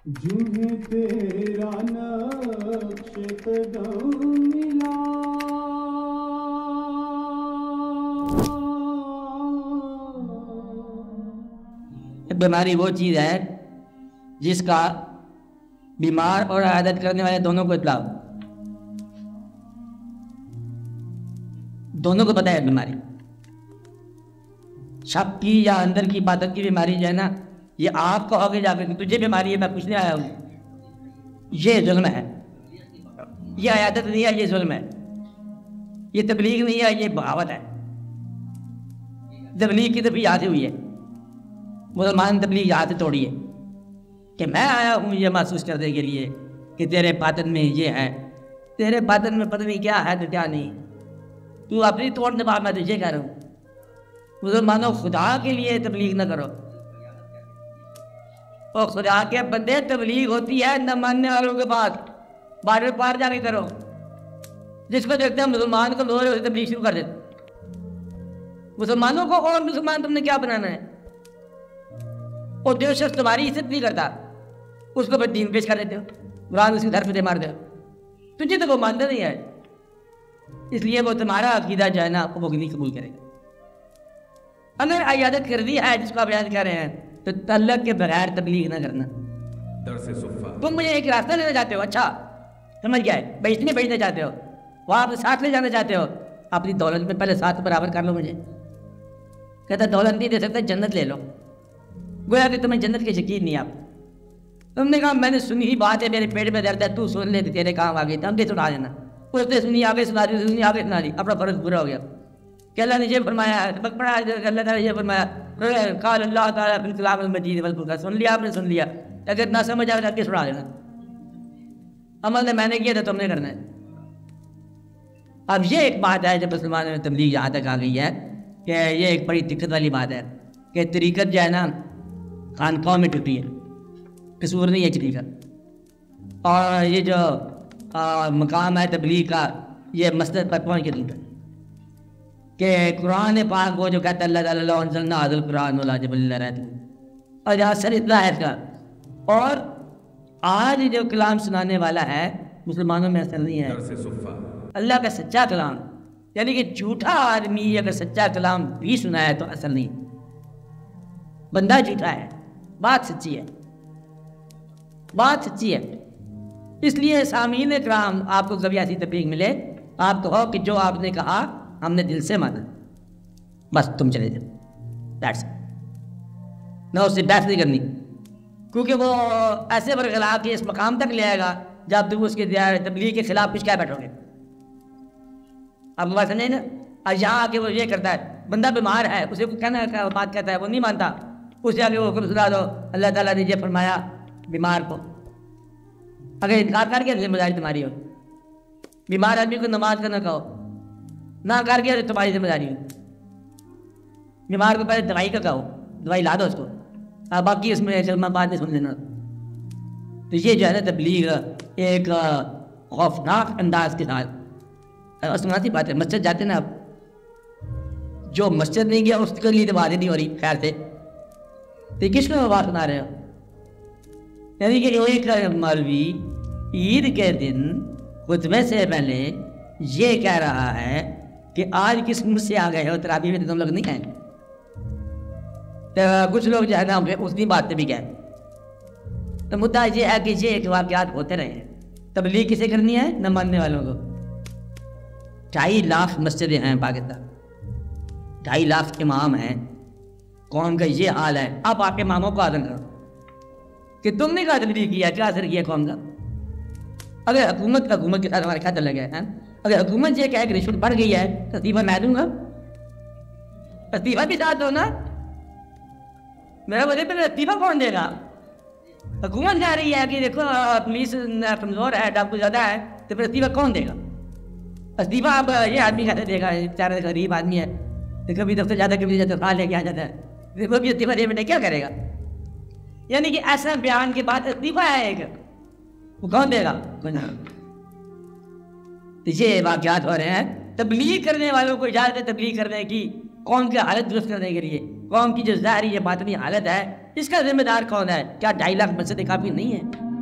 जूहे तेरा नक्श कदम मिला, बीमारी वो चीज़ है जिसका बीमार और आदत करने वाले दोनों को इत्तला, दोनों को पता है बीमारी। शक की या अंदर की इबादत की बीमारी जो है ना, ये आप कहोगे जाकर तुझे बीमारी है, मैं पूछने आया हूँ, ये जुल्म है। ये आदत नहीं है, ये जुल्म है। ये तबलीग नहीं है, ये बगावत है। तबलीग की तो भी याद हुई है, मुसलमान तबलीग याद तोड़ी है कि मैं आया हूँ ये महसूस करने के लिए कि तेरे बातन में ये है, तेरे बातन में पता नहीं क्या है तो क्या नहीं। तू अपनी तोड़ दबा, मैं तुझे कह रहा हूँ मुसलमानों, खुदा के लिए तबलीग न करो। और खुदा के बंदे, तबलीग होती है न मानने वालों के पास, बार पार जाके करो। जिसको देखते हैं मुसलमान को लोग तबलीग शुरू कर देते। मुसलमानों को और मुसलमान तुमने क्या बनाना है? और जो शख्स तुम्हारी इज्जत नहीं करता उसको फिर दीन पेश कर देते हो, कुरान उसके घर पे दे मार दे। तुझे तो वो मानता नहीं है, इसलिए वो तुम्हारा अकीदा जो है ना वो नहीं कबूल करेगा। अगर इयादत कर दी है जिसको आप बयान कर रहे हैं, तो तल्लक के बगैर तबलीग ना करना। तुम मुझे एक रास्ता लेना चाहते हो, अच्छा समझ गया है, बेचने भेजना चाहते हो, वहाँ आप साथ ले जाना चाहते हो, अपनी दौलत में पहले साथ बराबर कर लो मुझे। कहता दौलत नहीं दे सकते, जन्नत ले लो। गोया कि तुम्हें जन्नत के यकीन नहीं। आप तुमने कहा मैंने सुनी ही बात है, मेरे पेट में दर्द है, तू सुन ले, तेरे काम आ गई, तब दे सुना देना। उसने सुनी आगे सुना दी, सुनी आगे सुना दी, अपना फर्ज पूरा हो गया। कि अल्लाह ने ये फरमाया, अल्लाह ताला ये फरमाया, काल अल्लाह ताला फिल कलाम मजीद वल फुरकान। सुन लिया आपने, सुन लिया, अगर ना समझ आए तो सुना देना। अमल ने मैंने किया था, तुमने करना है। अब ये एक बात है जब मुसलमानों में तबलीग यहाँ तक आ गई है कि ये एक बड़ी दिक्कत वाली बात है कि तरीक़त जो है ना खानक़ाह में टूटी है, कसूर नहीं है तरीक़त। और ये जो मकाम है तबलीग का, ये मस्जिद पर पहुँच के टूटा कि कुरान पाक वो जो कहता है अल्लाह ताला अंज़लना हाज़िल कुरान वला जबल रहता, और यहाँ सर इतना है इसका। और आज जो कलाम सुनाने वाला है मुसलमानों में असर नहीं है। अल्लाह का सच्चा कलाम, यानी कि झूठा आदमी अगर सच्चा कलाम भी सुनाए तो असर नहीं, बंदा झूठा है, बात सच्ची है, बात सच्ची है। इसलिए सामीन कराम, आपको कभी ऐसी तबलीग मिले, आप कहो कि जो आपने कहा हमने दिल से माना, बस तुम चले जाओ, दैट्स ना, उससे बहस नहीं करनी, क्योंकि वो ऐसे बरखिलाफ के इस मकाम तक ले आएगा जब तुम उसके तबलीग के खिलाफ कुछ क्या बैठोगे। अब बात समझे ना। और यहाँ आके वो ये करता है, बंदा बीमार है, उसे को कहना का बात कहता है, वो नहीं मानता, उसे आगे वो हुक्म सुना दो, अल्लाह ताला ने ये फरमाया बीमार को। अगर इनकार कर गया जिम्मेदारी तुम्हारी हो। बीमार आदमी को नमाज का ना कहो, ना कर गया तो तुम्हारी जिम्मेदारी हो। बीमार को पहले दवाई का कहो, दवाई ला दो उसको, अब बाकी उसमें बात नहीं सुन लेना। तो ये जो है ना तबलीग एक खौफनाक अंदाज के साथ, सुनाती बात है। मस्जिद जाते ना आप, जो मस्जिद नहीं गया उसके लिए तो बात नहीं हो रही खैर से, तो किसको बात सुना रहे हो? यानी कि एक मौलवी ईद के दिन खुतबे से पहले ये कह रहा है कि आज किस मुझसे आ गए हो, तरावी में तो तुम लोग नहीं आए। तो कुछ लोग जो है ना उसी बात पे भी कहें। तो मुद्दा ये है कि ये एक वाक़यात होते रहे हैं। तबलीग किसे करनी है? न मानने वालों को। 2.5 लाख मस्जिदें हैं पाकिस्तान, 2.5 लाख इमाम हैं, कौम का ये हाल है। अब आप इमामों को आदम करो कि तुमने क्या तबलीग किया, क्या असर किया कौम का। अगर हुकूमत के साथ हमारे ख्याल लगे हैं, अगर हुकूमत ये कहे कि रिश्वत बढ़ गई है तो इस्तीफा मैं दूंगा, इस्तीफा भी साथ दो ना। मेरा बोले पर इस्तीफा कौन देगा? हुकूमत कह रही है कि देखो पुलिस कमज़ोर है, डाकू ज़्यादा है, तो फिर इस्तीफा कौन देगा? इस्तीफा अब ये आदमी कैसे देगा, बेचारा गरीब आदमी है, तो कभी दफ्तर जाता कभी जाता खा लेके आ जाता है, वो भी इस्तीफा दे बेटे क्या करेगा। यानी कि ऐसा बयान के बाद इस्तीफा है एक, वो कौन देगा? तो ये वाक़यात हो रहे हैं। तबलीग करने वालों को इजाज़त है तबलीग करने की, कौम की हालत दुरुस्त करने के लिए। कौम की जो ज़ाहिरी ये बातनी हालत है इसका जिम्मेदार कौन है? क्या 2.5 लाख मस्जिदें काफी नहीं है?